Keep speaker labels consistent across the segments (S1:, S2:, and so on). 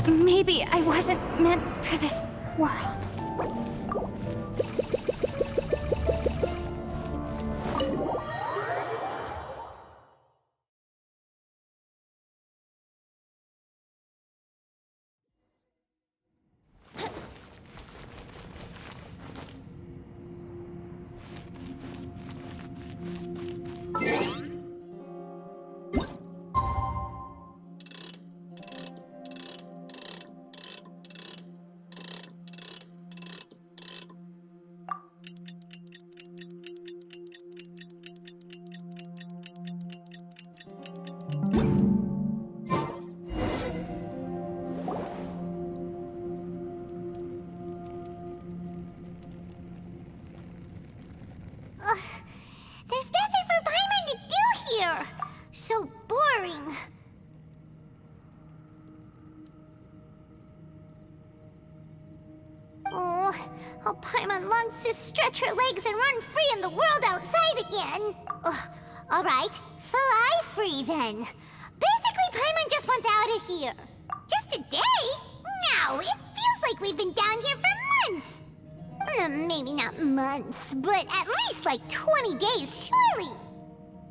S1: Maybe I wasn't meant for this world.
S2: There's nothing for Paimon to do here! So boring. Oh, how Paimon longs to stretch her legs and run free in the world outside again. Alright, fly free then. Basically, Paimon just wants out of here. Just a day? No, it feels like we've been down here for months. Maybe not months, but at least like 20 days, surely.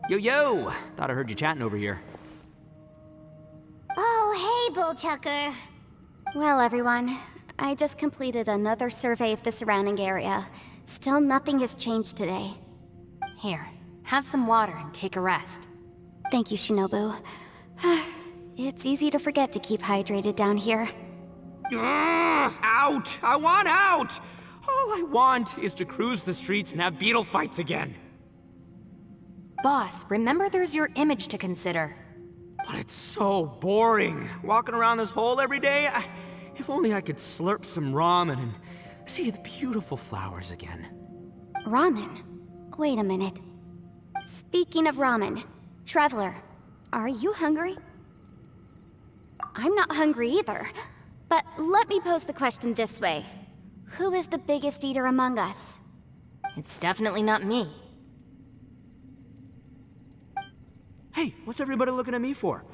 S3: Yo! Thought I heard you chatting over here.
S2: Oh, hey, Bullchucker.
S1: Well, everyone, I just completed another survey of the surrounding area. Still nothing has changed today.
S4: Here, have some water and take a rest.
S1: Thank you, Shinobu. It's easy to forget to keep hydrated down here.
S3: Out! I want out! All I want is to cruise the streets and have beetle fights again.
S4: Boss, remember there's your image to consider.
S3: But it's so boring, walking around this hole every day. If only I could slurp some ramen and see the beautiful flowers again.
S1: Ramen? Wait a minute. Speaking of ramen, Traveler, are you hungry? I'm not hungry either. But let me pose the question this way. Who is the biggest eater among us?
S4: It's definitely not me.
S3: Hey, what's everybody looking at me for?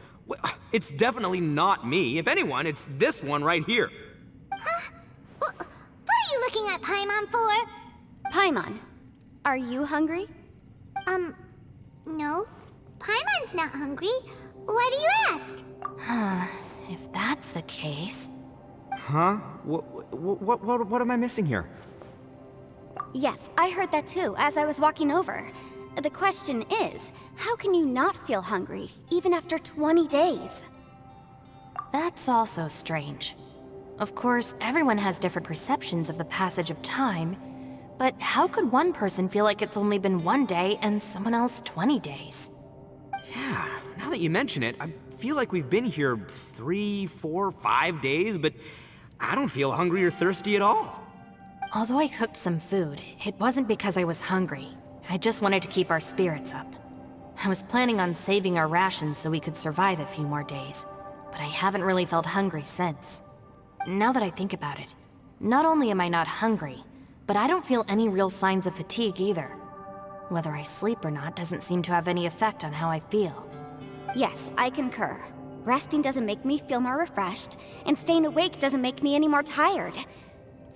S3: It's definitely not me. If anyone, it's this one right here.
S2: Huh? What are you looking at Paimon for?
S1: Paimon, are you hungry?
S2: No. Paimon's not hungry. Why do you ask?
S4: If that's the case...
S3: Huh? What am I missing here?
S1: Yes, I heard that too, as I was walking over. The question is, how can you not feel hungry, even after 20 days?
S4: That's also strange. Of course, everyone has different perceptions of the passage of time, but how could one person feel like it's only been 1 day and someone else 20 days?
S3: Yeah, now that you mention it, I feel like we've been here 3, 4, 5 days, but I don't feel hungry or thirsty at all.
S4: Although I cooked some food, it wasn't because I was hungry. I just wanted to keep our spirits up. I was planning on saving our rations so we could survive a few more days, but I haven't really felt hungry since. Now that I think about it, not only am I not hungry, but I don't feel any real signs of fatigue either. Whether I sleep or not doesn't seem to have any effect on how I feel.
S1: Yes, I concur. Resting doesn't make me feel more refreshed, and staying awake doesn't make me any more tired.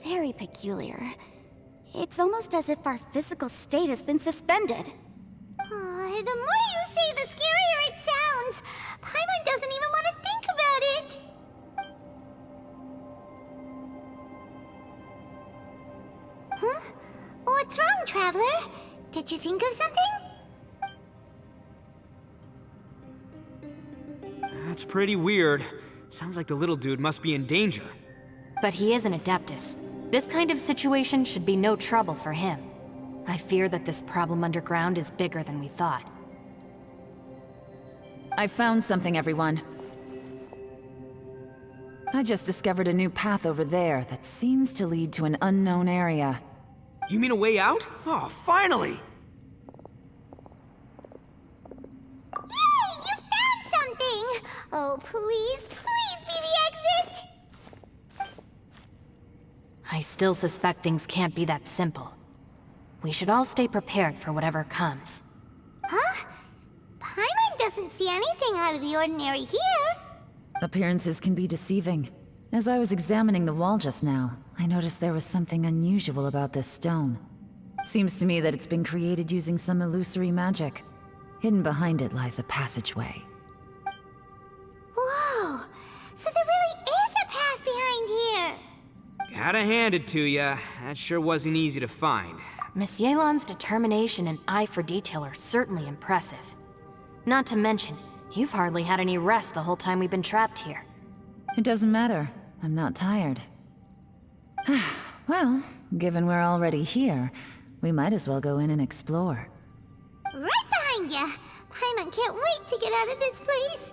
S1: Very peculiar. It's almost as if our physical state has been suspended.
S2: The more you say, the scarier it sounds. Paimon doesn't even want to think about it. Huh? What's wrong, Traveler? Did you think of something?
S3: That's pretty weird. Sounds like the little dude must be in danger.
S4: But he is an Adeptus. This kind of situation should be no trouble for him. I fear that this problem underground is bigger than we thought.
S5: I found something, everyone. I just discovered a new path over there that seems to lead to an unknown area.
S3: You mean a way out? Oh, finally!
S2: Yay! You found something! Oh, please, please be the exit!
S4: I still suspect things can't be that simple. We should all stay prepared for whatever comes.
S2: Huh? Paimon doesn't see anything out of the ordinary here.
S5: Appearances can be deceiving. As I was examining the wall just now, I noticed there was something unusual about this stone. Seems to me that it's been created using some illusory magic. Hidden behind it lies a passageway.
S2: Whoa! So there really is a path behind here!
S3: Gotta hand it to ya. That sure wasn't easy to find.
S4: Miss Yelan's determination and eye for detail are certainly impressive. Not to mention, you've hardly had any rest the whole time we've been trapped here.
S5: It doesn't matter. I'm not tired. Well, given we're already here, we might as well go in and explore.
S2: Right behind ya! Paimon can't wait to get out of this place!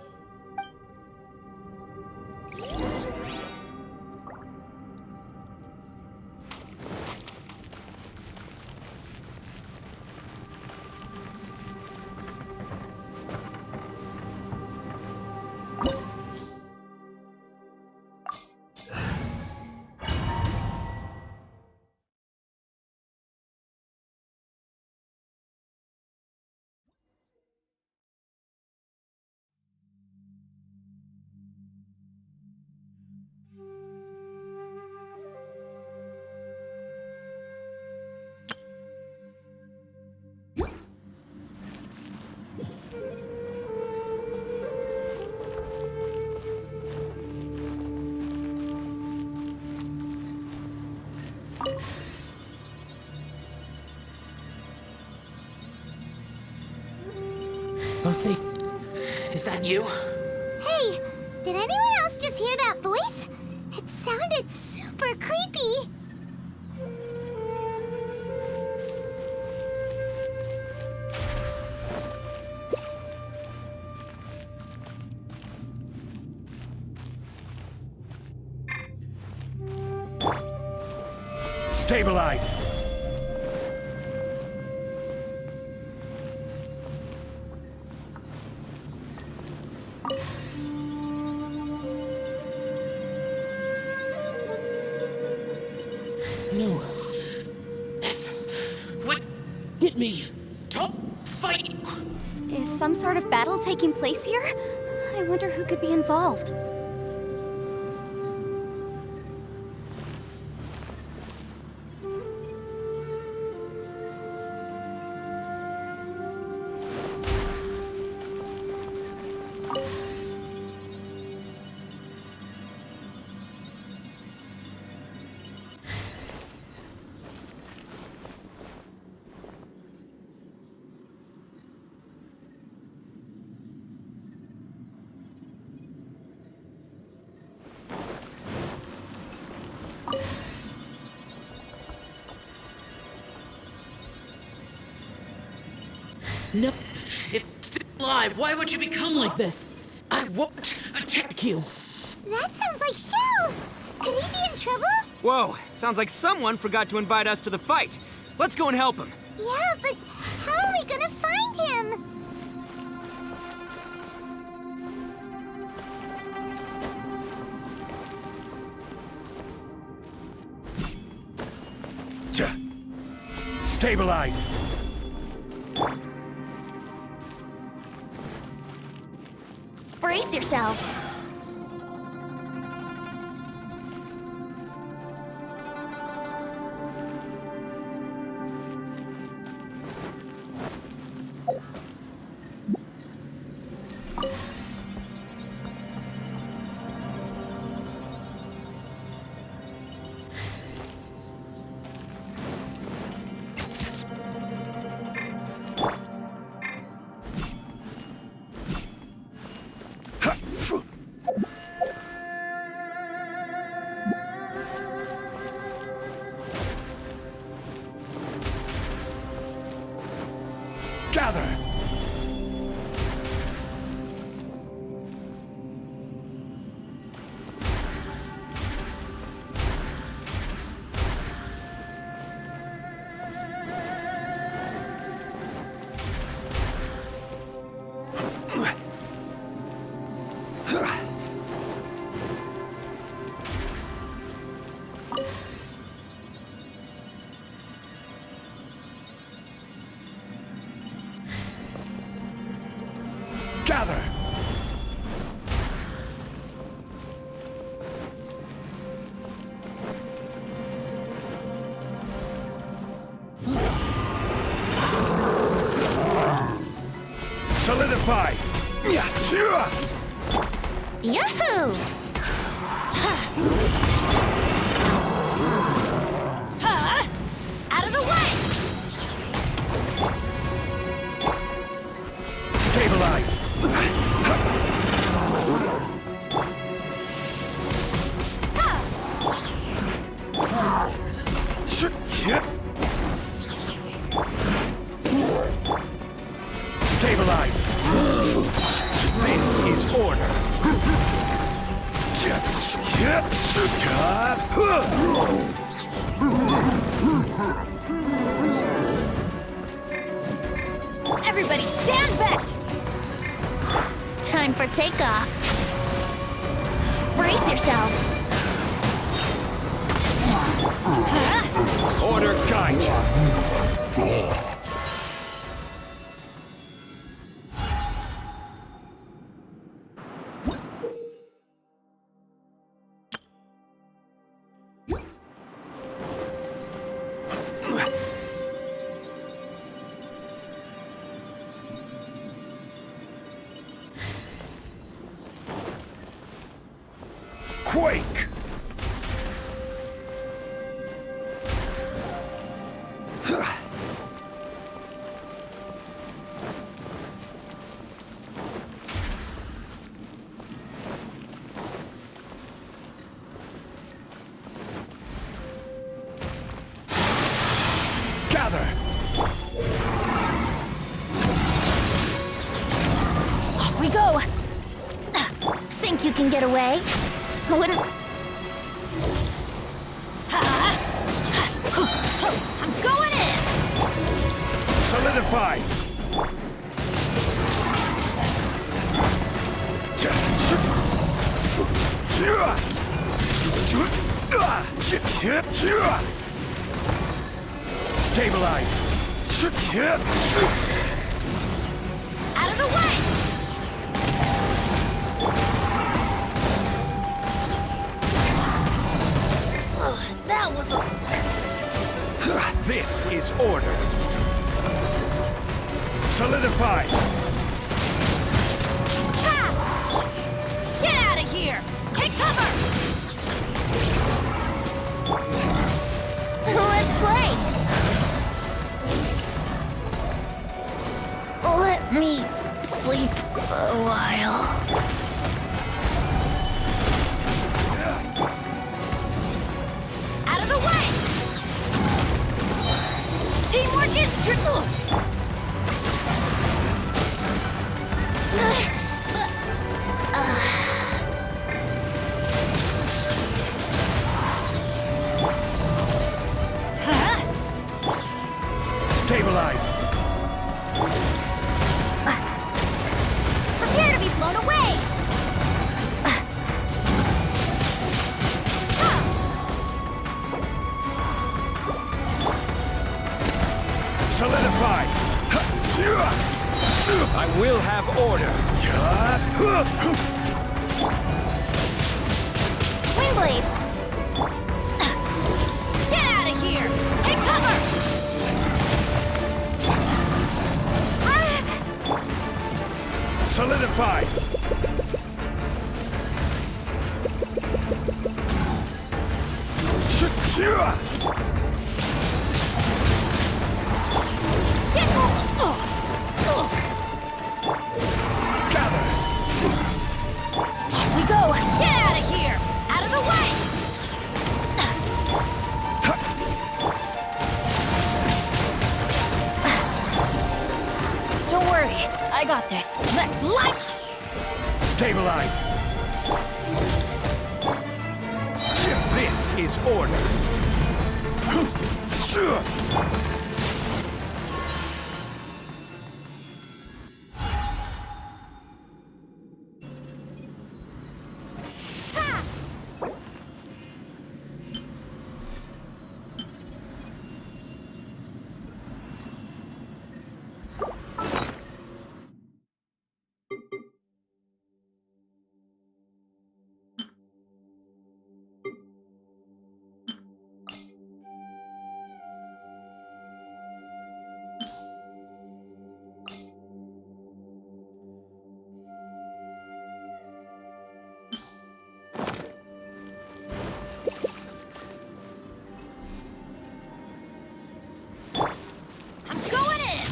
S3: Lucy, is that you?
S2: Hey, did anyone else just hear that voice? It sounded super creepy.
S6: Stabilize!
S7: No. This would get me. Stop fighting.
S1: Is some sort of battle taking place here? I wonder who could be involved.
S7: No. It's still alive. Why would you become like this? I won't attack you.
S2: That sounds like Shell! Could he be in trouble?
S3: Whoa, sounds like someone forgot to invite us to the fight. Let's go and help him.
S2: Yeah, but how are we gonna find him?
S6: Stabilize!
S1: Brace yourselves.
S6: Gather! Gather! Solidify!
S2: Yahoo! Out of the way!
S6: Stabilize! Stabilize! This is order!
S2: Everybody stand back! Time for takeoff. Brace yourselves.
S6: Order guide you! Quake! Gather!
S2: Off we go! Think you can get away? I wouldn't... I'm going in!
S6: Solidify! Stabilize!
S2: Out of the way! That was a...
S6: This is order! Solidify!
S2: Get out of here! Take cover! Let's play! Let me sleep a while. Out of the way! Teamwork is triple!
S6: Stabilize!
S2: Prepare to be blown away!
S6: Solidify! I will have order!
S2: Windblade! Get out of here! Take cover!
S6: Solidify! Gather!
S2: Off we go! Get out of here! Out of the way!
S1: I got this. Let's light!
S6: Stabilize! This is order!
S1: I'm going in!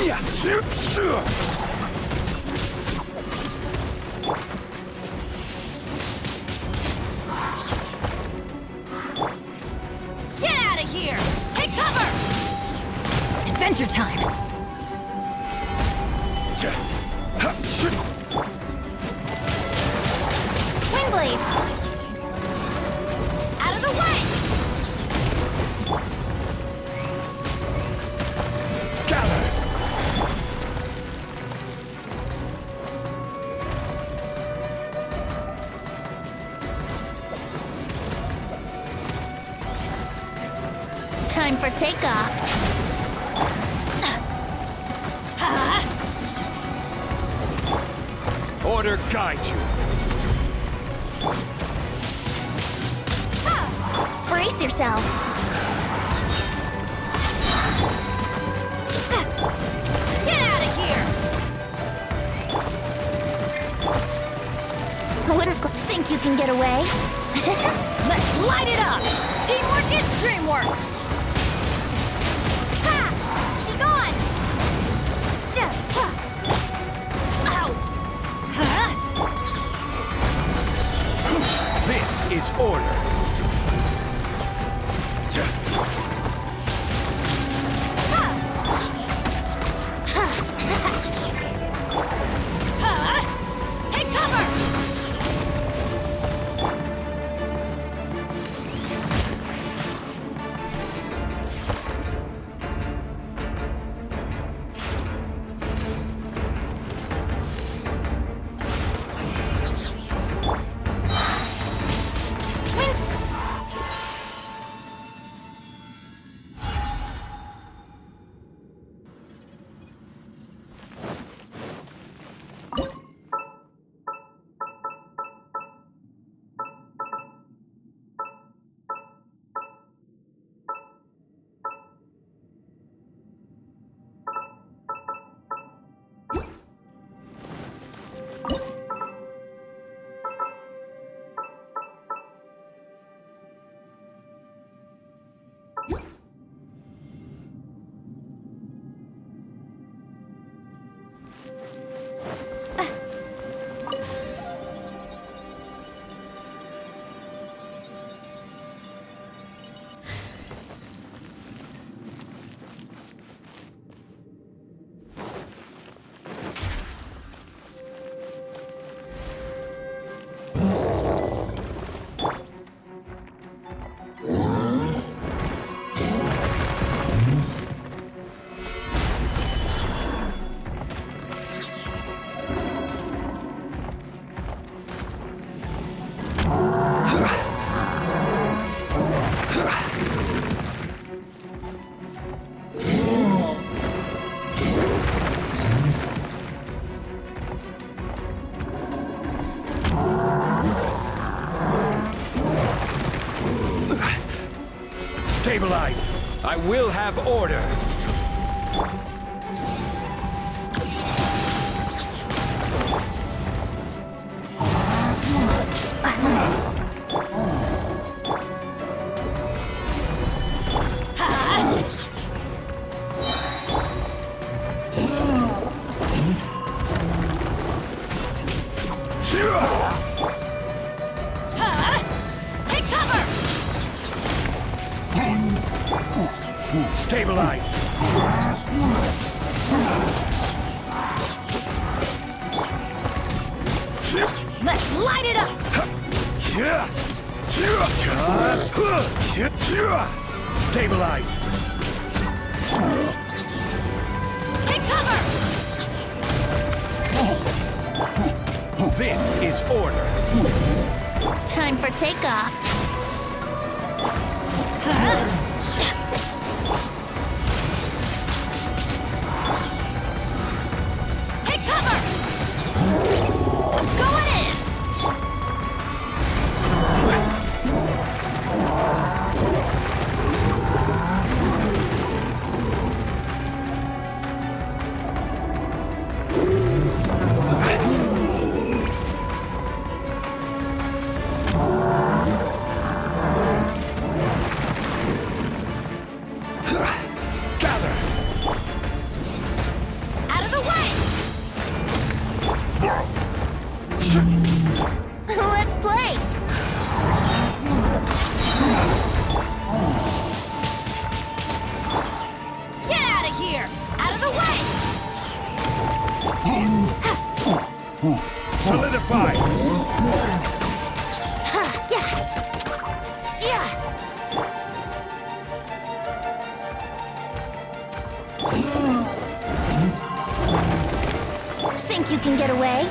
S1: Get out of here! Take cover! Adventure time! Windblade! Out of the way!
S6: Gather!
S1: Time for takeoff.
S6: Order guide you.
S1: Brace yourself. Get out of here! I wouldn't think you can get away. Let's light it up! Teamwork is dreamwork! Ha! Be gone! Ow! Huh?
S6: This is order.
S1: Take cover!
S6: Stabilize. I will have order.
S1: Take cover!
S6: Stabilize.
S1: Let's light it up!
S6: Stabilize.
S1: Take cover!
S6: This is order.
S1: Time for takeoff. Take cover! Going in!
S6: Solidify!
S1: Ha! Yeah! Yeah! Think you can get away?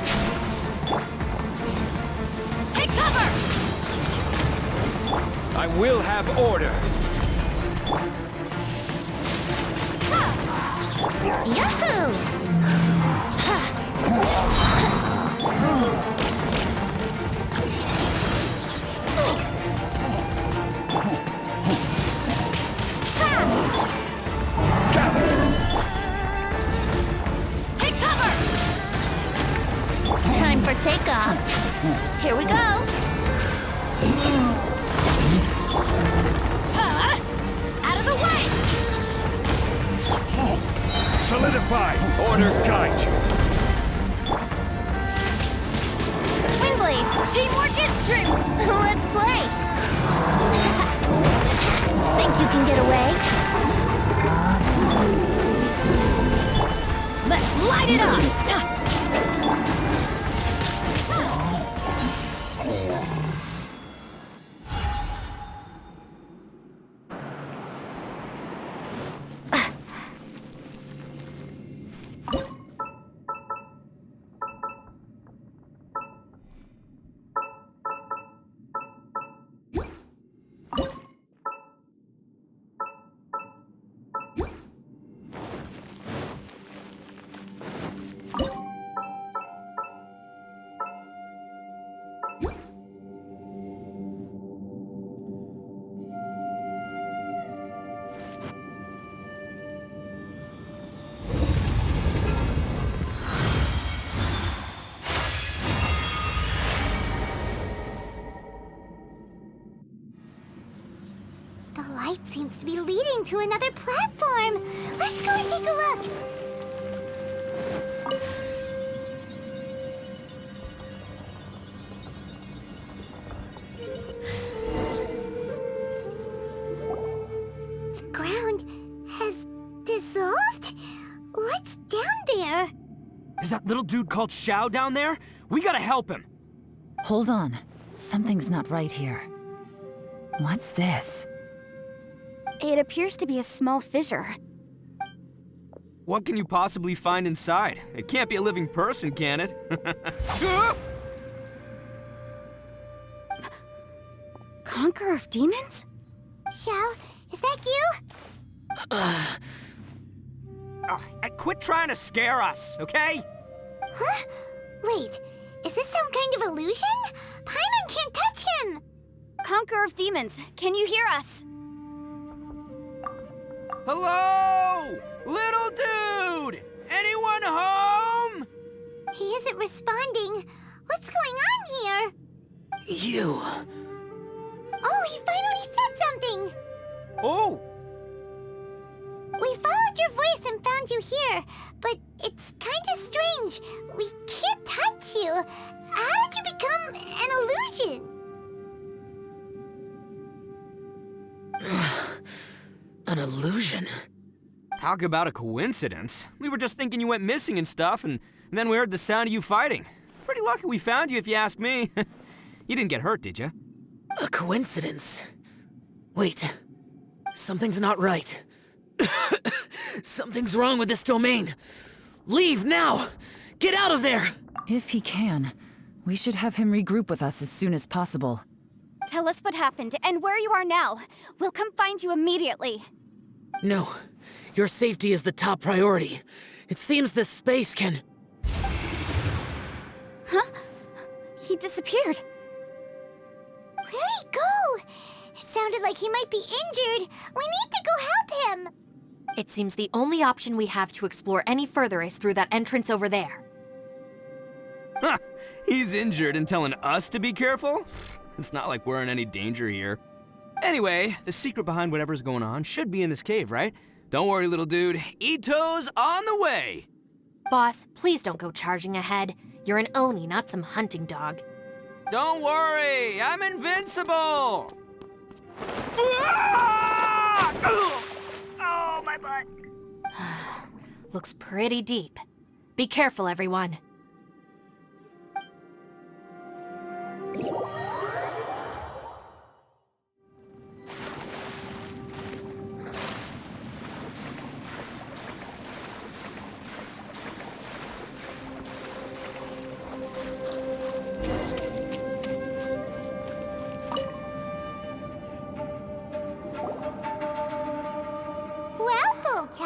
S1: Take cover!
S6: I will have order!
S1: Yahoo! Take cover! Time for takeoff. Here we go. Out of the way!
S6: Solidify! Order guide you!
S1: Windblade, teamwork is strength. Let's play. Think you can get away? Let's light it up.
S2: The light seems to be leading to another platform. Let's go and take a look. The ground has dissolved? What's down there?
S3: Is that little dude called Xiao down there? We gotta help him.
S5: Hold on. Something's not right here. What's this?
S1: It appears to be a small fissure.
S3: What can you possibly find inside? It can't be a living person, can it?
S1: Conqueror of demons?
S2: Xiao, is that you?
S3: Oh, quit trying to scare us, okay?
S2: Huh? Wait, is this some kind of illusion? Paimon can't touch him!
S1: Conqueror of demons, can you hear us?
S3: Hello? Little dude! Anyone home?
S2: He isn't responding. What's going on here?
S7: You.
S2: Oh, he finally said something!
S3: Oh,
S2: We followed your voice and found you here, but it's kinda strange. We can't touch you. How did you become an illusion?
S7: An illusion?
S3: talk about a coincidence. We were just thinking you went missing and stuff, and then we heard the sound of you fighting. Pretty lucky we found you, if you ask me. You didn't get hurt, did you?
S7: A coincidence? Wait. Something's not right. Something's wrong with this domain. Leave now! Get out of there!
S5: If he can, we should have him regroup with us as soon as possible.
S1: Tell us what happened and where you are now. We'll come find you immediately.
S7: No. Your safety is the top priority. It seems this space can...
S1: Huh? He disappeared.
S2: Where'd he go? It sounded like he might be injured. We need to go help him.
S4: It seems the only option we have to explore any further is through that entrance over there.
S3: Huh, he's injured and telling us to be careful? It's not like we're in any danger here. Anyway, the secret behind whatever's going on should be in this cave, right? Don't worry, little dude. Ito's on the way!
S4: Boss, please don't go charging ahead. You're an Oni, not some hunting dog.
S3: Don't worry, I'm invincible! Ah! Oh, my butt.
S4: Looks pretty deep. Be careful, everyone.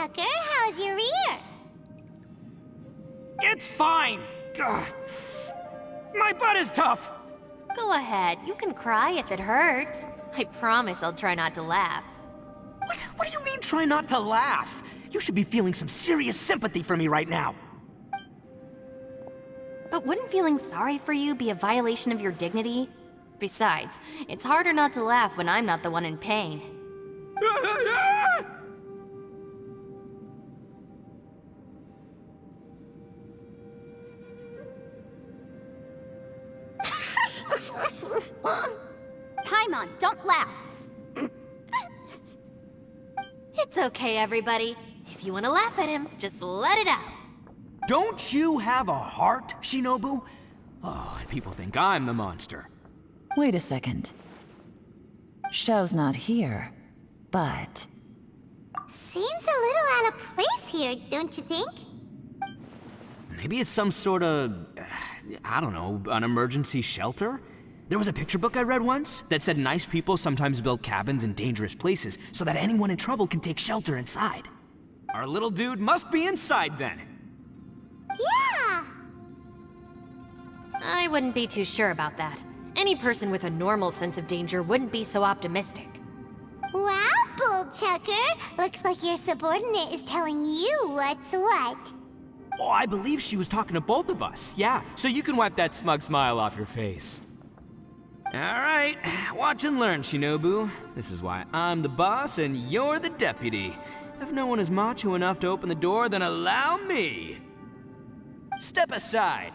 S2: Tucker. How's your ear?
S3: It's fine! Ugh. My butt is tough!
S4: Go ahead, you can cry if it hurts. I promise I'll try not to laugh.
S3: What do you mean, try not to laugh? You should be feeling some serious sympathy for me right now.
S4: But wouldn't feeling sorry for you be a violation of your dignity? Besides, it's harder not to laugh when I'm not the one in pain.
S1: Paimon, don't laugh.
S4: It's okay, everybody. If you want to laugh at him, just let it out.
S3: Don't you have a heart, Shinobu? Oh, and people think I'm the monster.
S5: Wait a second. Xiao's not here, but...
S2: Seems a little out of place here, don't you think?
S3: Maybe it's some sort of, I don't know, an emergency shelter? There was a picture book I read once that said nice people sometimes build cabins in dangerous places so that anyone in trouble can take shelter inside. Our little dude must be inside then.
S2: Yeah!
S4: I wouldn't be too sure about that. Any person with a normal sense of danger wouldn't be so optimistic.
S2: Wow, Bull Tucker! Looks like your subordinate is telling you what's what.
S3: Oh, I believe she was talking to both of us. Yeah, so you can wipe that smug smile off your face. All right, watch and learn, Shinobu. This is why I'm the boss and you're the deputy. If no one is macho enough to open the door, then allow me. Step aside.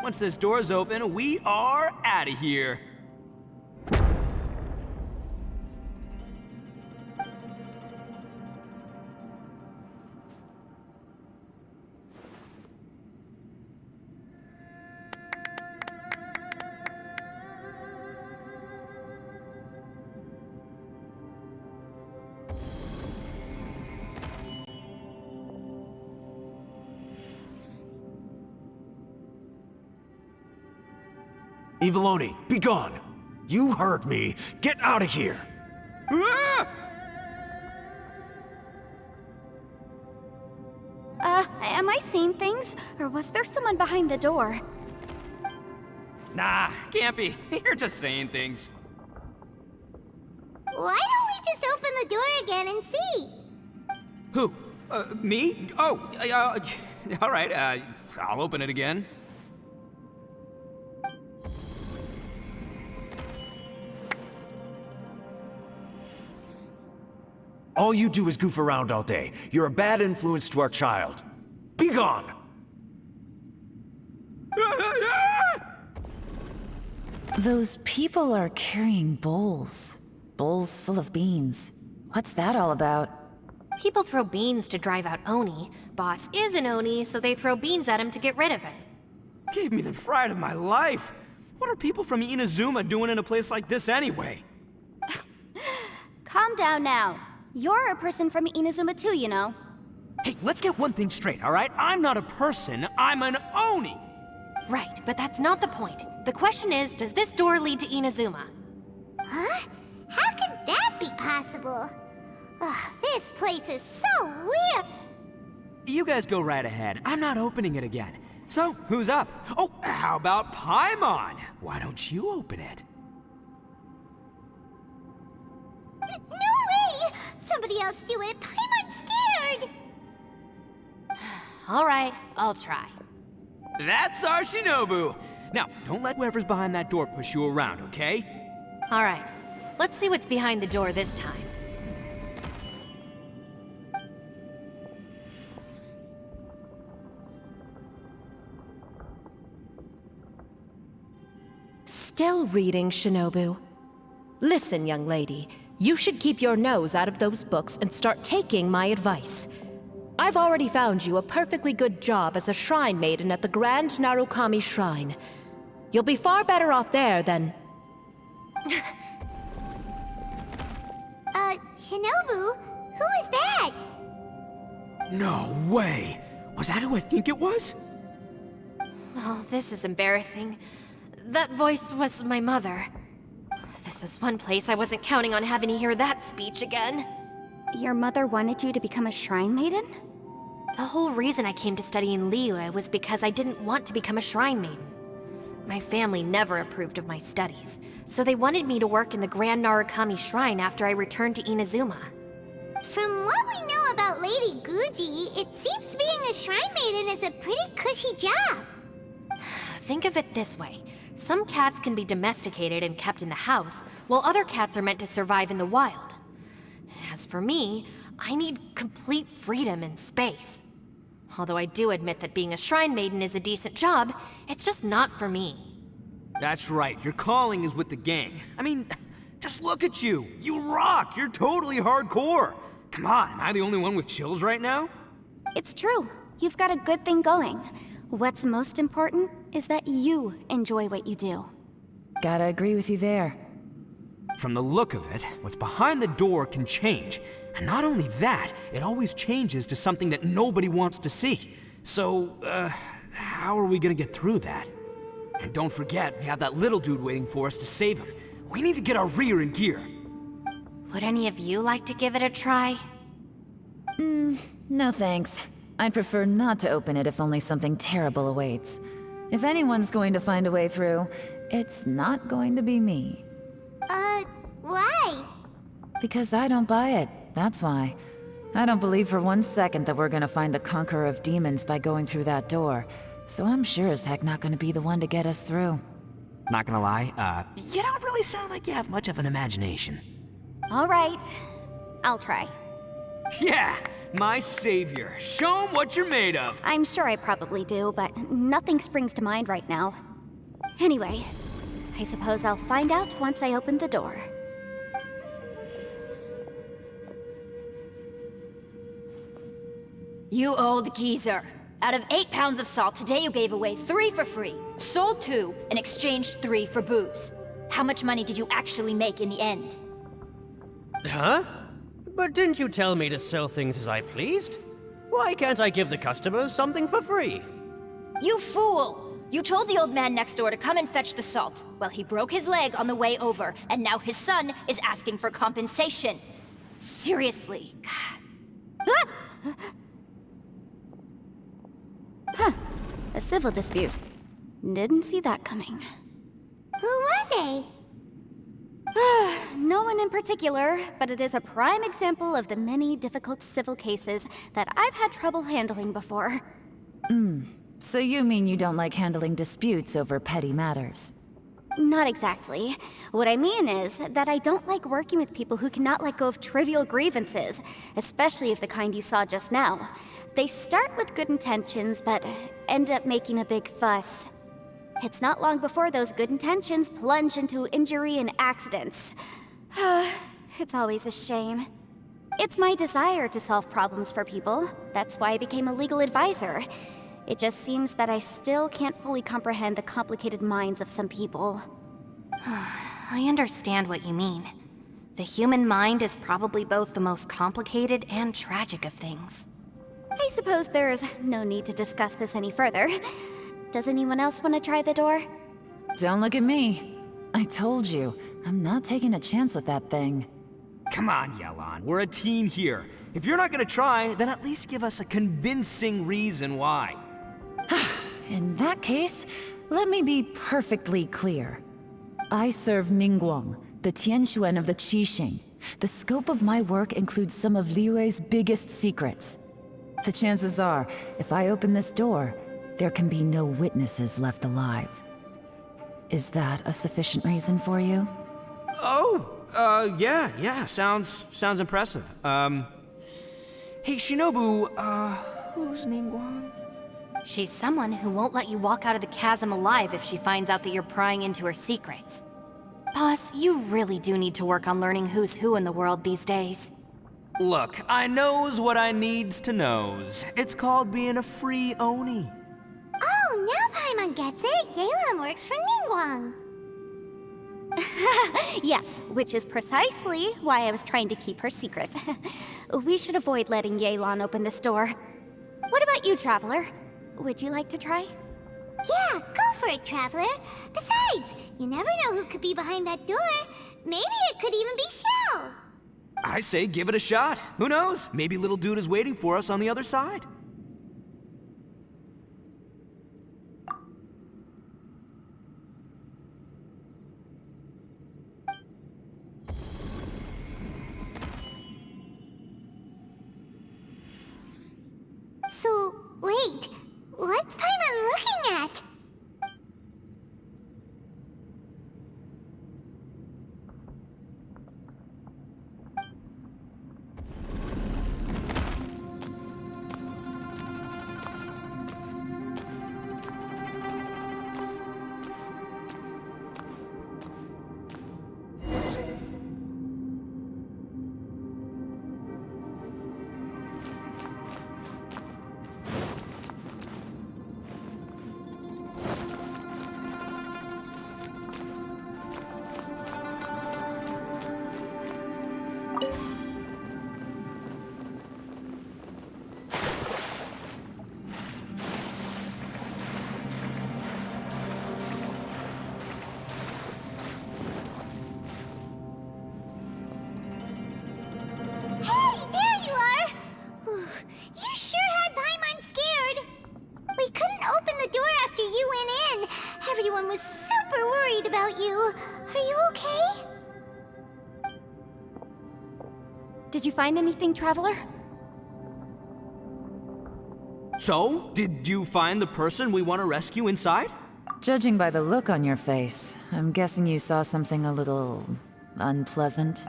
S3: Once this door's open, we are out of here.
S6: Eviloni, be gone! You heard me. Get out of here!
S3: Ah!
S1: Am I seeing things? Or was there someone behind the door?
S3: Nah, can't be. You're just saying things.
S2: Why don't we just open the door again and see?
S3: Who? Me? Oh, all right, I'll open it again.
S6: All you do is goof around all day. You're a bad influence to our child. Be gone!
S5: Those people are carrying bowls. Bowls full of beans. What's that all about?
S4: People throw beans to drive out Oni. Boss is an Oni, so they throw beans at him to get rid of him.
S3: Gave me the fright of my life. What are people from Inazuma doing in a place like this anyway?
S1: Calm down now. You're a person from Inazuma too, you know.
S3: Hey, let's get one thing straight, all right? I'm not a person, I'm an Oni!
S4: Right, but that's not the point. The question is, does this door lead to Inazuma?
S2: Huh? How could that be possible? Ugh, this place is so weird.
S3: You guys go right ahead. I'm not opening it again. So, who's up? Oh, how about Paimon? Why don't you open it?
S2: No way! Somebody else do it. Paimon's scared.
S4: All right, I'll try.
S3: That's our Shinobu! Now, don't let whoever's behind that door push you around, okay?
S4: All right, let's see what's behind the door this time.
S8: Still reading, Shinobu. Listen, young lady. You should keep your nose out of those books and start taking my advice. I've already found you a perfectly good job as a shrine maiden at the Grand Narukami Shrine. You'll be far better off there than...
S2: Shinobu? Who is that?
S3: No way! Was that who I think it was?
S4: Oh, this is embarrassing. That voice was my mother. This says one place I wasn't counting on having to hear that speech again.
S1: Your mother wanted you to become a shrine maiden?
S4: The whole reason I came to study in Liyue was because I didn't want to become a shrine maiden. My family never approved of my studies, so they wanted me to work in the Grand Narukami Shrine after I returned to Inazuma.
S2: From what we know about Lady Guji, it seems being a shrine maiden is a pretty cushy job.
S4: Think of it this way. Some cats can be domesticated and kept in the house, while other cats are meant to survive in the wild. As for me, I need complete freedom and space. Although I do admit that being a shrine maiden is a decent job, it's just not for me.
S3: That's right, your calling is with the gang. I mean, just look at you. You rock, you're totally hardcore. Come on, am I the only one with chills right now?
S1: It's true. You've got a good thing going. What's most important is that you enjoy what you do.
S5: Gotta agree with you there.
S3: From the look of it, what's behind the door can change. And not only that, it always changes to something that nobody wants to see. So, how are we gonna get through that? And don't forget, we have that little dude waiting for us to save him. We need to get our rear in gear.
S4: Would any of you like to give it a try?
S5: No thanks. I'd prefer not to open it if only something terrible awaits. If anyone's going to find a way through, it's not going to be me.
S2: Why?
S5: Because I don't buy it, that's why. I don't believe for 1 second that we're gonna find the Conqueror of Demons by going through that door. So I'm sure as heck not gonna be the one to get us through.
S3: Not gonna lie, you don't really sound like you have much of an imagination.
S1: All right, I'll try.
S3: Yeah, my savior. Show 'em what you're made of.
S1: I'm sure I probably do, but nothing springs to mind right now. Anyway, I suppose I'll find out once I open the door.
S9: You old geezer. Out of 8 pounds of salt, today you gave away 3 for free, sold 2, and exchanged 3 for booze. How much money did you actually make in the end?
S10: Huh? But didn't you tell me to sell things as I pleased? Why can't I give the customers something for free?
S9: You fool! You told the old man next door to come and fetch the salt. Well, he broke his leg on the way over, and now his son is asking for compensation. Seriously.
S1: Huh. A civil dispute. Didn't see that coming.
S2: Who were they?
S1: No one in particular, but it is a prime example of the many difficult civil cases that I've had trouble handling before.
S5: So you mean you don't like handling disputes over petty matters?
S1: Not exactly. What I mean is that I don't like working with people who cannot let go of trivial grievances, especially of the kind you saw just now. They start with good intentions, but end up making a big fuss. It's not long before those good intentions plunge into injury and accidents. It's always a shame. It's my desire to solve problems for people. That's why I became a legal advisor. It just seems that I still can't fully comprehend the complicated minds of some people.
S4: I understand what you mean. The human mind is probably both the most complicated and tragic of things.
S1: I suppose there's no need to discuss this any further. Does anyone else want to try the door?
S5: Don't look at me. I told you, I'm not taking a chance with that thing.
S3: Come on, Yelan, we're a team here. If you're not gonna try, then at least give us a convincing reason why.
S5: In that case, let me be perfectly clear. I serve Ningguang, the Tianxuan of the Qixing. The scope of my work includes some of Liyue's biggest secrets. The chances are, if I open this door, there can be no witnesses left alive. Is that a sufficient reason for you?
S3: Yeah, sounds impressive. Hey, Shinobu, who's Ningguang?
S4: She's someone who won't let you walk out of the chasm alive if she finds out that you're prying into her secrets. Boss, you really do need to work on learning who's who in the world these days.
S3: Look, I knows what I needs to knows. It's called being a free Oni.
S2: Oh, now Paimon gets it. Yelan works for Ningguang.
S1: Yes, which is precisely why I was trying to keep her secret. We should avoid letting Yelan open this door. What about you, Traveler? Would you like to try?
S2: Yeah, go for it, Traveler. Besides, you never know who could be behind that door. Maybe it could even be Shell.
S3: I say give it a shot. Who knows? Maybe little dude is waiting for us on the other side.
S2: So, wait, what's Paimon looking at? Hey, there you are! Whew, you sure had Paimon scared. We couldn't open the door after you went in. Everyone was super worried about you. Are you okay?
S1: Did you find anything, Traveler?
S3: So, did you find the person we want to rescue inside?
S5: Judging by the look on your face, I'm guessing you saw something a little unpleasant.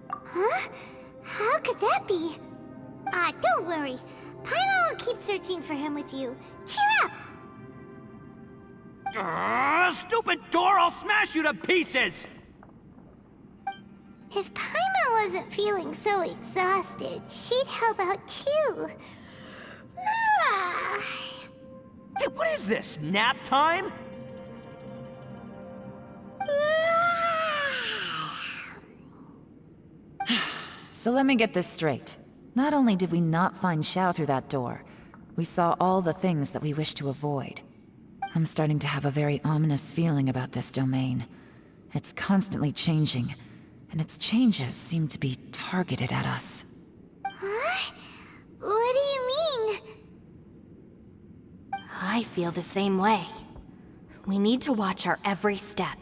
S2: Huh? How could that be? Don't worry. Paimon will keep searching for him with you. Cheer up!
S3: Stupid door! I'll smash you to pieces!
S2: If Paimon wasn't feeling so exhausted, she'd help out too.
S3: Hey, what is this? Nap time?
S5: So let me get this straight. Not only did we not find Xiao through that door, we saw all the things that we wish to avoid. I'm starting to have a very ominous feeling about this domain. It's constantly changing, and its changes seem to be targeted at us.
S2: Huh? What do you mean?
S4: I feel the same way. We need to watch our every step.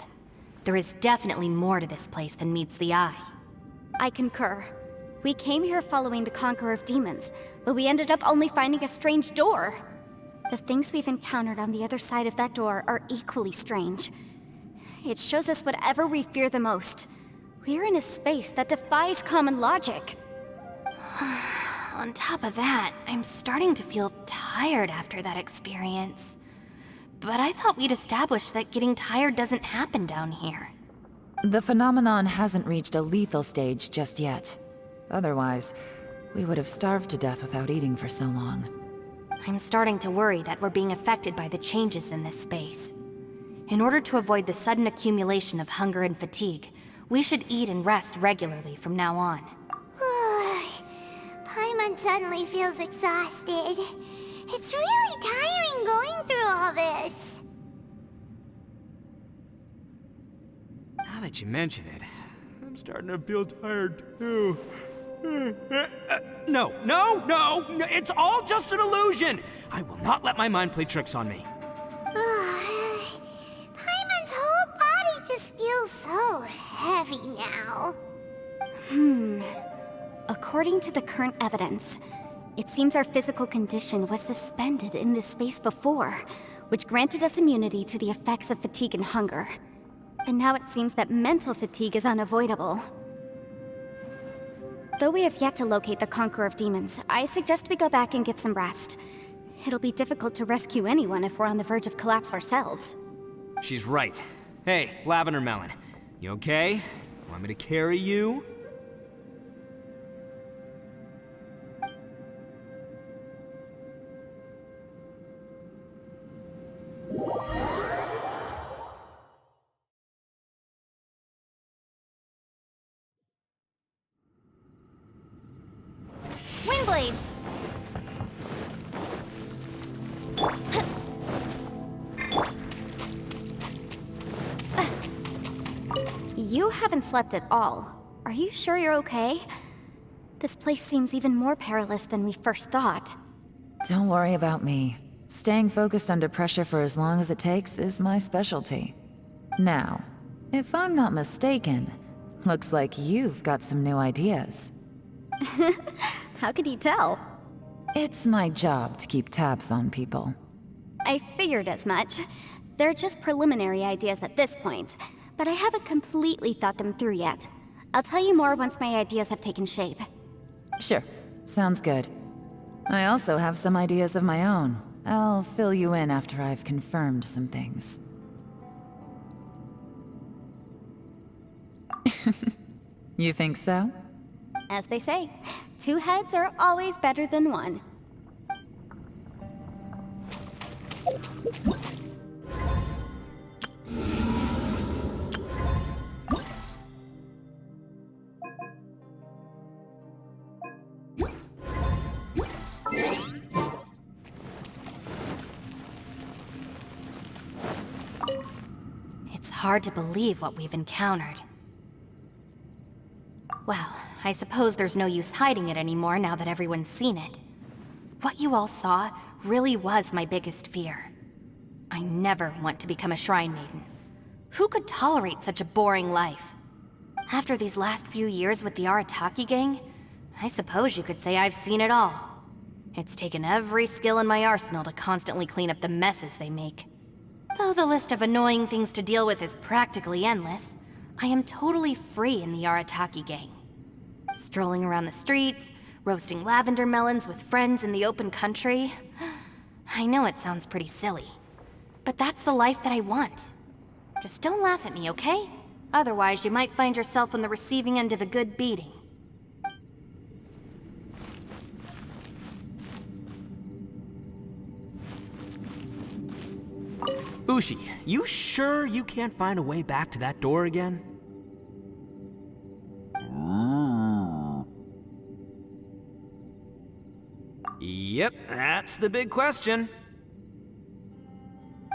S4: There is definitely more to this place than meets the eye.
S1: I concur. We came here following the Conqueror of Demons, but we ended up only finding a strange door. The things we've encountered on the other side of that door are equally strange. It shows us whatever we fear the most. We're in a space that defies common logic.
S4: On top of that, I'm starting to feel tired after that experience. But I thought we'd established that getting tired doesn't happen down here.
S5: The phenomenon hasn't reached a lethal stage just yet. Otherwise, we would have starved to death without eating for so long.
S4: I'm starting to worry that we're being affected by the changes in this space. In order to avoid the sudden accumulation of hunger and fatigue, we should eat and rest regularly from now on.
S2: Paimon suddenly feels exhausted. It's really tiring going through all this.
S3: Now that you mention it, I'm starting to feel tired too. No, it's all just an illusion! I will not let my mind play tricks on me.
S2: Paimon's whole body just feels so heavy now.
S1: According to the current evidence, it seems our physical condition was suspended in this space before, which granted us immunity to the effects of fatigue and hunger. And now it seems that mental fatigue is unavoidable. Though we have yet to locate the Conqueror of Demons, I suggest we go back and get some rest. It'll be difficult to rescue anyone if we're on the verge of collapse ourselves.
S3: She's right. Hey, Lavender Melon, you okay? Want me to carry you?
S2: Windblade!
S1: You haven't slept at all. Are you sure you're okay? This place seems even more perilous than we first thought.
S5: Don't worry about me. Staying focused under pressure for as long as it takes is my specialty. Now, if I'm not mistaken, looks like you've got some new ideas.
S1: How could you tell?
S5: It's my job to keep tabs on people.
S1: I figured as much. They're just preliminary ideas at this point, but I haven't completely thought them through yet. I'll tell you more once my ideas have taken shape.
S5: Sure, sounds good. I also have some ideas of my own. I'll fill you in after I've confirmed some things. You think so?
S1: As they say, 2 heads are always better than 1.
S4: It's hard to believe what we've encountered. Well, I suppose there's no use hiding it anymore now that everyone's seen it. What you all saw really was my biggest fear. I never want to become a Shrine Maiden. Who could tolerate such a boring life? After these last few years with the Arataki gang, I suppose you could say I've seen it all. It's taken every skill in my arsenal to constantly clean up the messes they make. Though the list of annoying things to deal with is practically endless, I am totally free in the Arataki gang. Strolling around the streets, roasting lavender melons with friends in the open country. I know it sounds pretty silly, but that's the life that I want. Just don't laugh at me, okay? Otherwise, you might find yourself on the receiving end of a good beating.
S3: Ushi, you sure you can't find a way back to that door again? Yep, that's the big question.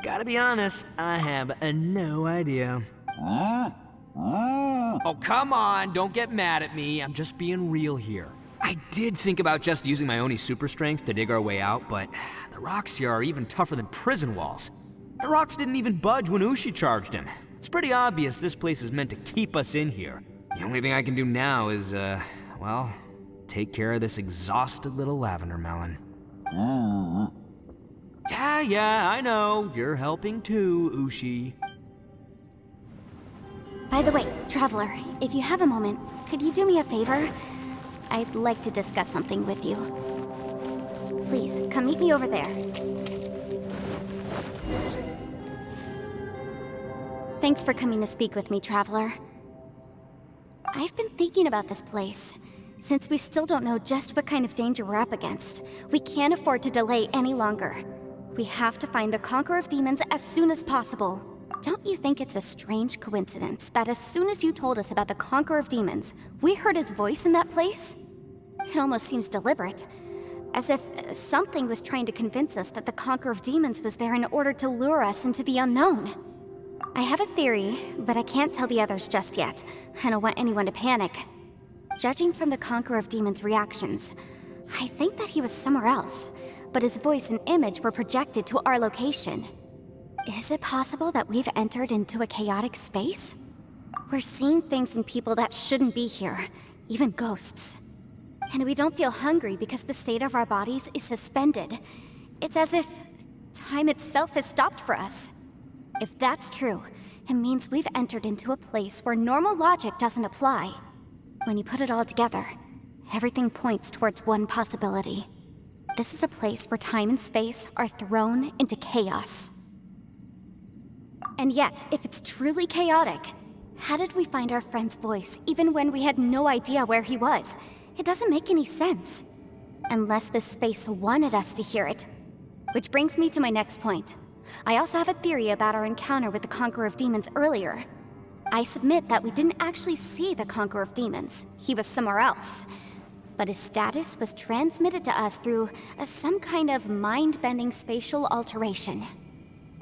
S3: Gotta be honest, I have no idea. Oh, come on, don't get mad at me. I'm just being real here. I did think about just using my Oni super strength to dig our way out, but the rocks here are even tougher than prison walls. The rocks didn't even budge when Ushi charged him. It's pretty obvious this place is meant to keep us in here. The only thing I can do now is, well, take care of this exhausted little lavender melon. Yeah, I know. You're helping too, Ushi.
S1: By the way, Traveler, if you have a moment, could you do me a favor? I'd like to discuss something with you. Please, come meet me over there. Thanks for coming to speak with me, Traveler. I've been thinking about this place. Since we still don't know just what kind of danger we're up against, we can't afford to delay any longer. We have to find the Conqueror of Demons as soon as possible. Don't you think it's a strange coincidence that as soon as you told us about the Conqueror of Demons, we heard his voice in that place? It almost seems deliberate. As if something was trying to convince us that the Conqueror of Demons was there in order to lure us into the unknown. I have a theory, but I can't tell the others just yet. I don't want anyone to panic. Judging from the Conqueror of Demons' reactions, I think that he was somewhere else, but his voice and image were projected to our location. Is it possible that we've entered into a chaotic space? We're seeing things and people that shouldn't be here, even ghosts. And we don't feel hungry because the state of our bodies is suspended. It's as if time itself has stopped for us. If that's true, it means we've entered into a place where normal logic doesn't apply. When you put it all together, everything points towards one possibility. This is a place where time and space are thrown into chaos. And yet, if it's truly chaotic, how did we find our friend's voice even when we had no idea where he was? It doesn't make any sense. Unless this space wanted us to hear it. Which brings me to my next point. I also have a theory about our encounter with the Conqueror of Demons earlier. I submit that we didn't actually see the Conqueror of Demons. He was somewhere else. But his status was transmitted to us through some kind of mind-bending spatial alteration.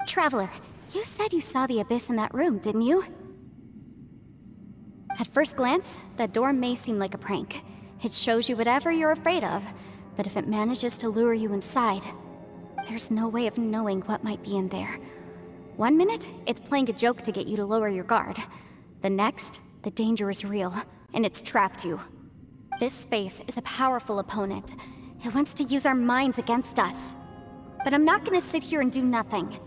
S1: Traveler, you said you saw the abyss in that room, didn't you? At first glance, that door may seem like a prank. It shows you whatever you're afraid of, but if it manages to lure you inside, there's no way of knowing what might be in there. One minute, it's playing a joke to get you to lower your guard. The next, the danger is real, and it's trapped you. This space is a powerful opponent. It wants to use our minds against us. But I'm not gonna sit here and do nothing.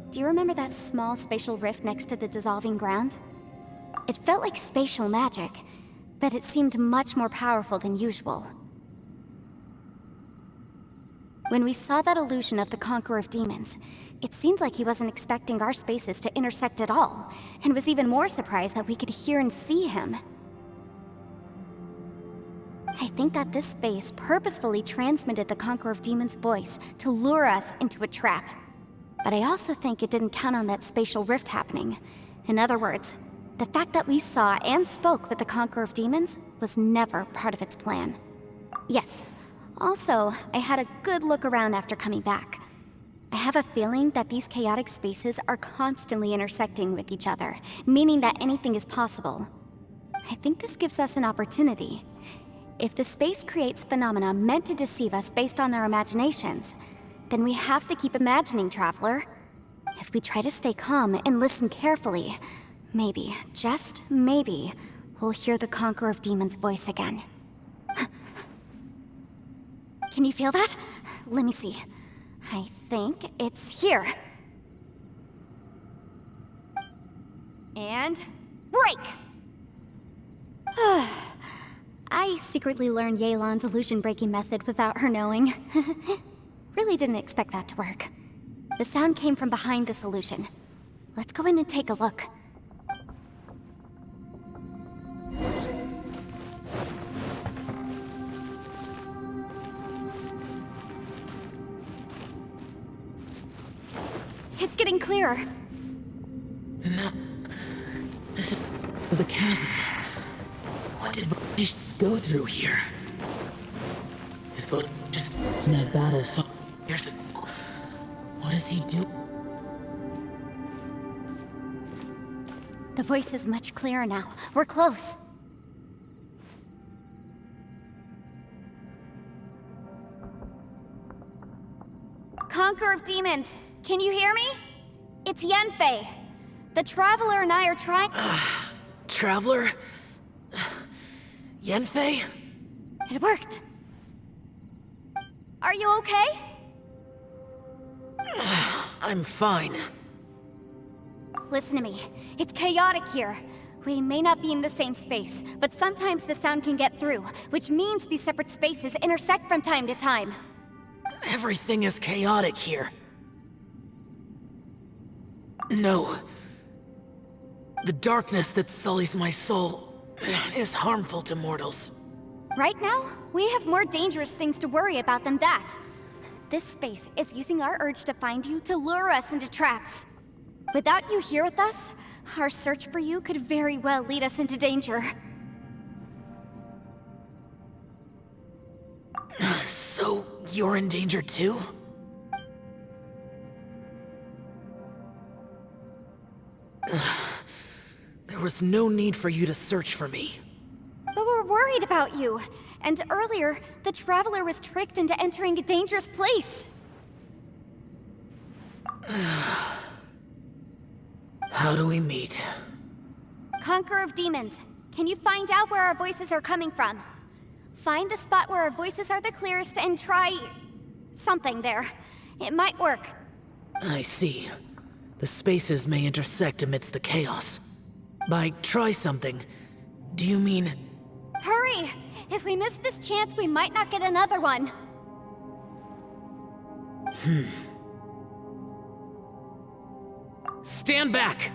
S1: Do you remember that small spatial rift next to the dissolving ground? It felt like spatial magic, but it seemed much more powerful than usual. When we saw that illusion of the Conqueror of Demons, it seemed like he wasn't expecting our spaces to intersect at all, and was even more surprised that we could hear and see him. I think that this space purposefully transmitted the Conqueror of Demons' voice to lure us into a trap. But I also think it didn't count on that spatial rift happening. In other words, the fact that we saw and spoke with the Conqueror of Demons was never part of its plan. Yes. Also, I had a good look around after coming back. I have a feeling that these chaotic spaces are constantly intersecting with each other, meaning that anything is possible. I think this gives us an opportunity. If the space creates phenomena meant to deceive us based on our imaginations, then we have to keep imagining, Traveler. If we try to stay calm and listen carefully, maybe, just maybe, we'll hear the Conqueror of Demons' voice again. Can you feel that? Let me see. I think it's here. And break! I secretly learned Yelan's illusion-breaking method without her knowing. Really didn't expect that to work. The sound came from behind this illusion. Let's go in and take a look. It's getting clearer.
S7: No. This is the chasm. What did we go through here? If it just in that battle fought years ago, what does he do?
S1: The voice is much clearer now. We're close. Conqueror of Demons, can you hear me? It's Yanfei. The Traveler and I are trying—
S7: Traveler? Yanfei?
S1: It worked. Are you okay?
S7: I'm fine.
S1: Listen to me. It's chaotic here. We may not be in the same space, but sometimes the sound can get through, which means these separate spaces intersect from time to time.
S7: Everything is chaotic here. No. The darkness that sullies my soul is harmful to mortals.
S1: Right now, we have more dangerous things to worry about than that. This space is using our urge to find you to lure us into traps. Without you here with us, our search for you could very well lead us into danger.
S7: So, you're in danger too? There was no need for you to search for me.
S1: But we're worried about you. And earlier, the Traveler was tricked into entering a dangerous place.
S7: How do we meet?
S1: Conqueror of Demons, can you find out where our voices are coming from? Find the spot where our voices are the clearest and try something there. It might work.
S7: I see. The spaces may intersect amidst the chaos. By try something, do you mean...
S1: Hurry! If we miss this chance, we might not get another one.
S7: Stand back!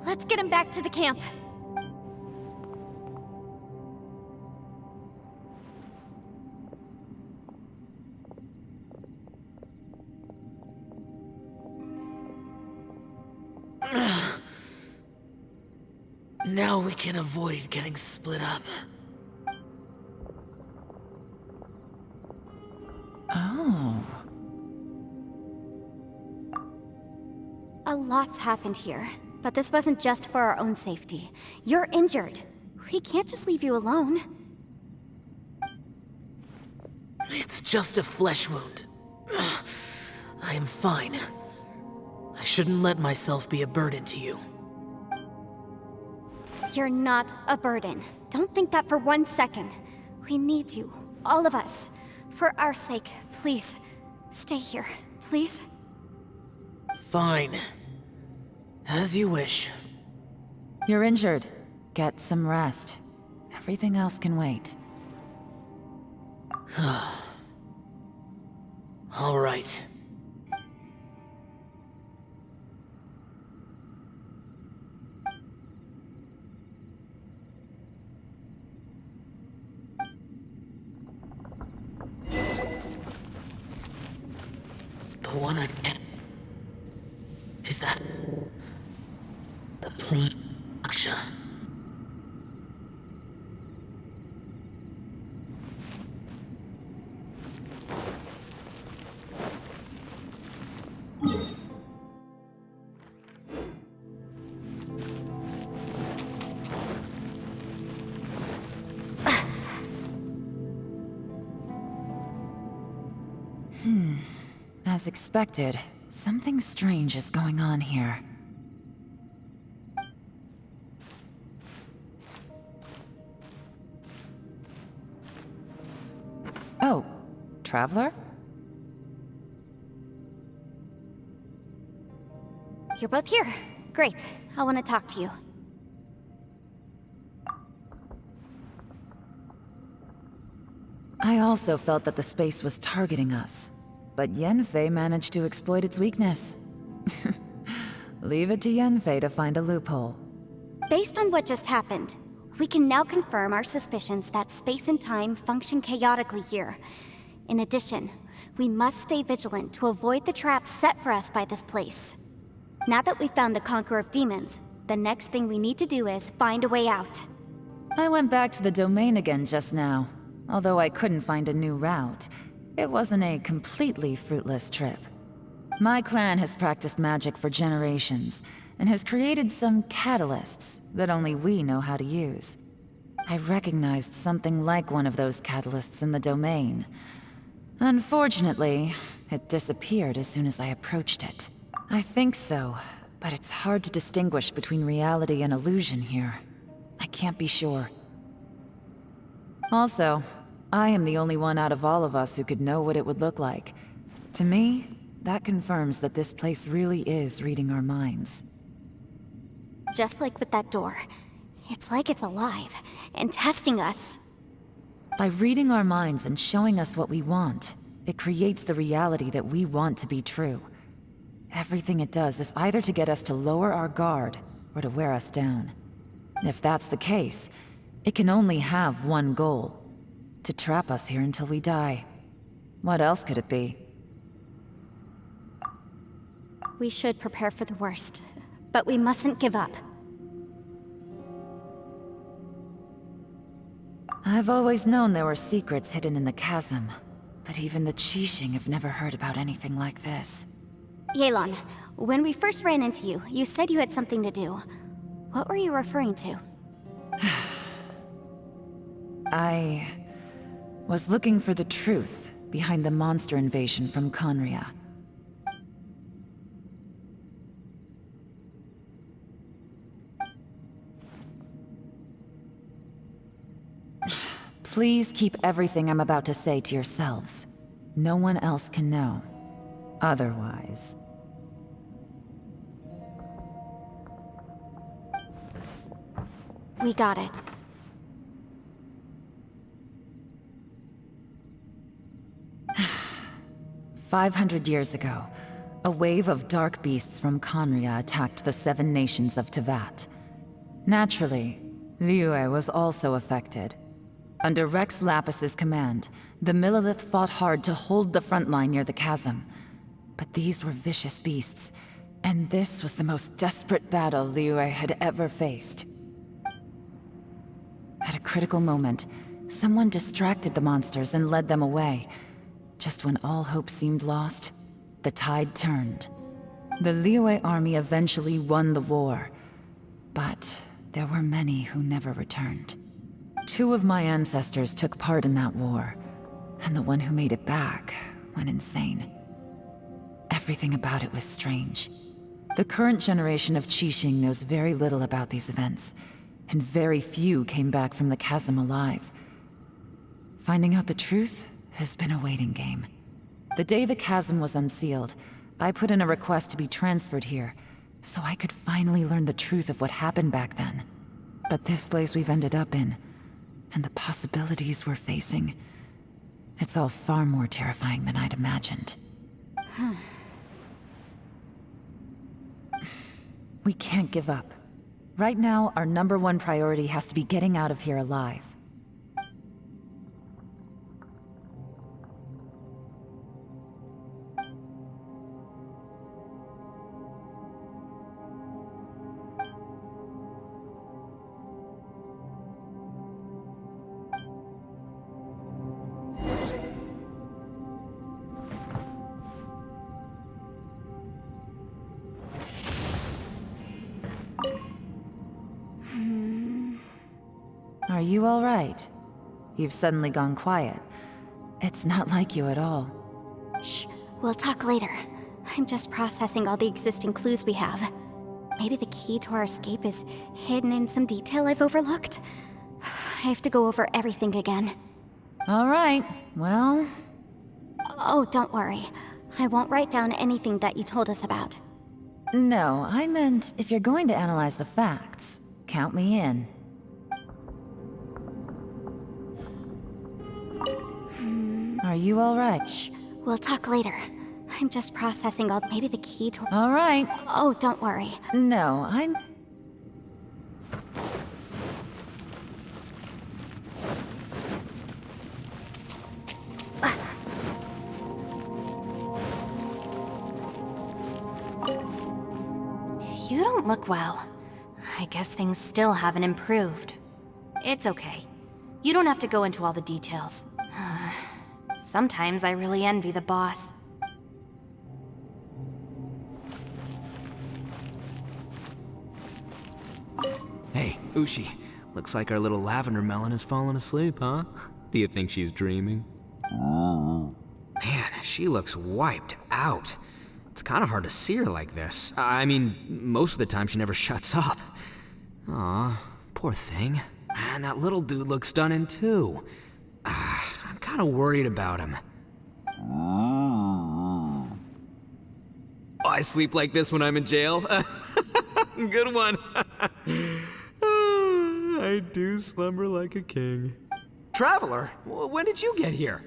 S1: Let's get him back to the camp.
S7: Now we can avoid getting split up.
S5: Oh.
S1: A lot's happened here, but this wasn't just for our own safety. You're injured. We can't just leave you alone.
S7: It's just a flesh wound. I am fine. I shouldn't let myself be a burden to you.
S1: You're not a burden. Don't think that for 1 second. We need you, all of us. For our sake, please. Stay here, please.
S7: Fine. As you wish.
S5: You're injured. Get some rest. Everything else can wait.
S7: All right. The one I get. Is that the Prime Aksha?
S5: As expected, something strange is going on here. Oh, Traveler?
S1: You're both here. Great. I want to talk to you.
S5: I also felt that the space was targeting us, but Yanfei managed to exploit its weakness. Leave it to Yanfei to find a loophole.
S1: Based on what just happened, we can now confirm our suspicions that space and time function chaotically here. In addition, we must stay vigilant to avoid the traps set for us by this place. Now that we've found the Conqueror of Demons, the next thing we need to do is find a way out.
S5: I went back to the domain again just now. Although I couldn't find a new route, it wasn't a completely fruitless trip. My clan has practiced magic for generations, and has created some catalysts that only we know how to use. I recognized something like one of those catalysts in the domain. Unfortunately, it disappeared as soon as I approached it. I think so, but it's hard to distinguish between reality and illusion here. I can't be sure. Also, I am the only one out of all of us who could know what it would look like. To me, that confirms that this place really is reading our minds.
S1: Just like with that door. It's like it's alive, and testing us.
S5: By reading our minds and showing us what we want, it creates the reality that we want to be true. Everything it does is either to get us to lower our guard, or to wear us down. If that's the case, it can only have one goal. To trap us here until we die. What else could it be?
S1: We should prepare for the worst, but we mustn't give up.
S5: I've always known there were secrets hidden in the chasm, but even the Qixing have never heard about anything like this.
S1: Yelan, when we first ran into you, you said you had something to do. What were you referring to?
S5: I was looking for the truth behind the monster invasion from Conria. Please keep everything I'm about to say to yourselves. No one else can know. Otherwise...
S1: We got it.
S5: "500 years ago, a wave of dark beasts from Conria attacked the 7 nations of Tevat. Naturally, Liyue was also affected. Under Rex Lapis's command, the Millelith fought hard to hold the front line near the chasm. But these were vicious beasts, And this was the most desperate battle Liyue had ever faced. At a critical moment, someone distracted the monsters and led them away. Just when all hope seemed lost, the tide turned. The Liyue army eventually won the war, but there were many who never returned. 2 of my ancestors took part in that war, and the one who made it back went insane. Everything about it was strange. The current generation of Qixing knows very little about these events, and very few came back from the chasm alive. Finding out the truth has been a waiting game. The day the chasm was unsealed, I put in a request to be transferred here, so I could finally learn the truth of what happened back then. But this place we've ended up in, and the possibilities we're facing, it's all far more terrifying than I'd imagined. We can't give up. Right now, our #1 priority has to be getting out of here alive. Are you all right? You've suddenly gone quiet. It's not like you at all.
S1: Shh, we'll talk later. I'm just processing all the existing clues we have. Maybe the key to our escape is hidden in some detail I've overlooked. I have to go over everything again.
S5: All right, well...
S1: Oh, don't worry. I won't write down anything that you told us about.
S5: No, I meant if you're going to analyze the facts, count me in. Are you all right?
S1: Shh, we'll talk later. I'm just processing all... Maybe the key to...
S5: All right.
S1: Oh, don't worry.
S5: No, I'm...
S4: You don't look well. I guess things still haven't improved. It's okay. You don't have to go into all the details. Sometimes I really envy the boss.
S3: Hey, Ushi. Looks like our little lavender melon has fallen asleep, huh? Do you think she's dreaming? Man, she looks wiped out. It's kind of hard to see her like this. I mean, most of the time she never shuts up. Aw, poor thing. Man, that little dude looks stunning too. I'm kind of worried about him. Oh, I sleep like this when I'm in jail? Good one. I do slumber like a king. Traveler, when did you get here?